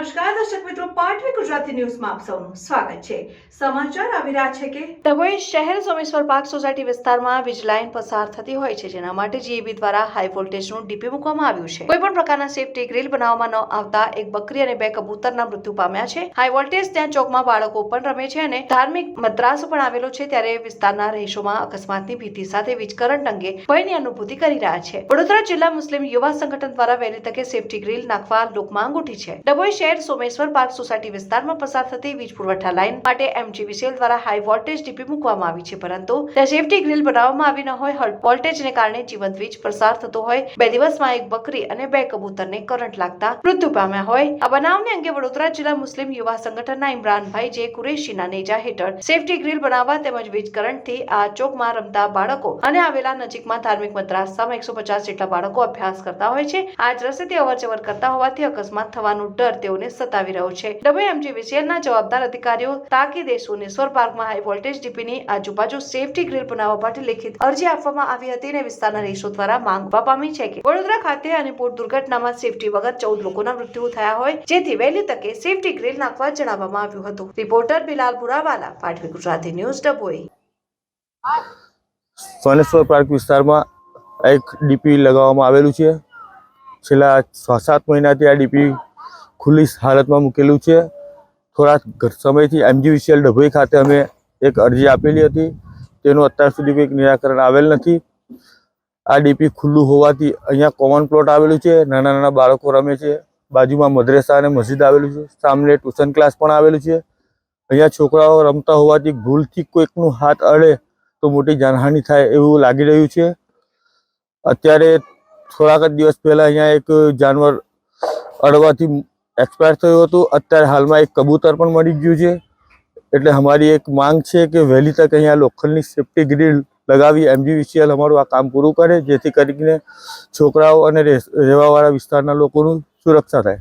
નમસ્કાર દર્શક મિત્રો, પાટવી ગુજરાતી ન્યૂઝમાં આપ સૌનું સ્વાગત છે। સમાચાર આવી રહ્યા છે કે ડભોઈ શહેર સોમેશ્વર પાર્ક સોસાયટી વિસ્તારમાં વીજ લાઇન પસાર થતી હોય છે, જેના માટે જીઈબી દ્વારા હાઈ વોલ્ટેજનું ડીપી મૂકવામાં આવ્યું છે। કોઈ પણ પ્રકારના સેફટી ગ્રીલ બનાવવામાં ન આવતા એક બકરી અને 2 કબૂતરના મૃત્યુ પામ્યા છે। હાઈ વોલ્ટેજ ત્યાં ચોકમાં બાળકો પણ રમે છે અને ધાર્મિક મદ્રાસો પણ આવેલો છે, ત્યારે વિસ્તારના રહીશોમાં અકસ્માતની ભીતિ સાથે વીજ કરંટ અંગે ભયની અનુભૂતિ કરી રહ્યા છે। વડોદરા જિલ્લા મુસ્લિમ યુવા સંગઠન દ્વારા વહેલી તકે સેફટી ગ્રીલ નાખવા લોકમાંગ ઉઠી છે। ડભોઈ શહેર સોમેશ્વર પાર્ક સોસાયટી વિસ્તારમાં પસાર થતી વીજ પુરવઠા લાઇન માટે એમજીવીસીએલ દ્વારા હાઈ વોલ્ટેજ ડીપી મૂકવામાં આવી છે, પરંતુ ત્યાં સેફટી ગ્રીલ બનાવવામાં આવી ન હોય। વોલ્ટેજને કારણે જીવંત વીજ પસાર થતો હોય। 2 દિવસમાં એક બકરી અને 2 કબૂતરને કરંટ લાગતા મૃત્યુ પામ્યા હોય। આ બનાવને અંગે વડોદરા જિલ્લા મુસ્લિમ યુવા સંગઠનના ઇમરાનભાઈ જે કુરેશીના નેજા હેઠળ સેફટી ગ્રીલ બનાવવા તેમજ વીજ કરંટથી આ ચોકમાં રમતા બાળકો અને આવેલા નજીકમાં ધાર્મિક મદ્રાસામાં 150 જેટલા બાળકો અભ્યાસ કરતા હોય છે। આ જ રસ્તેથી અવરજવર કરતા હોવાથી અકસ્માત થવાનો ડર તેઓને સતાવી રહ્યો છે। ડભોઈ એમજીવીસીએલના જવાબદાર અધિકારીઓ તાકીદે સોમેશ્વર પાર્કમાં હાઈ વોલ્ટેજ ડીપીની આજુબાજુ સેફટી ગ્રીલ બનાવવા માટે લેખિત અરજી આપવામાં આવી હતી અને વિસ્તારના રહીશો દ્વારા માંગવા પામી છે કે વડોદરા ખાતે અને બોટ દુર્ઘટનામાં સેફટી વગર 14 લોકોના મૃત્યુ થયા હોય, જેથી વહેલી તકે સેફટી ગ્રીલ નાખવા જણાવવામાં આવ્યું હતું। Reporter Bilal Bhurawala, Patvi Gujarati news, Dabhoi. Someshwar park વિસ્તારમાં એક ડીપી લગાવવામાં આવેલું છે। છેલ્લા 6-7 મહિનાથી આ ડીપી ખુલ્લી હાલતમાં મૂકેલું છે। થોડા સમયથી એમજીવીસીએલ ડભોઈ ખાતે અમે એક અરજી આપેલી હતી, તેનું અત્યાર સુધી કોઈ નિરાકરણ આવેલ નથી। આ ડીપી ખુલ્લું હોવાથી અહીંયા કોમન પ્લોટ આવેલું છે, નાના નાના બાળકો રમે છે, બાજુમાં મદ્રેસા અને મસ્જિદ આવેલું છે, સામે ટ્યુશન ક્લાસ પણ આવેલું છે। અહીંયા છોકરાઓ રમતા હોવાથી ભૂલથી કોઈકનું હાથ અડે તો મોટી જાનહાનિ થાય એવું લાગી રહ્યું છે। અત્યારે થોડાક જ દિવસ પહેલા અહીંયા એક જાનવર અડવાથી એક્સપાયર થયું હતું। અત્યારે હાલમાં એક કબૂતર પણ મરી ગયું છે। એટલે અમારી એક માંગ છે કે વહેલી તક અહીંયા લોખંડની સેફટી ગ્રીલ લગાવી એમજીવીસીએલ અમારું આ કામ પૂરું કરે, જેથી કરીને છોકરાઓ અને રહેવાવાળા વિસ્તારના લોકોનું સુરક્ષા થાય।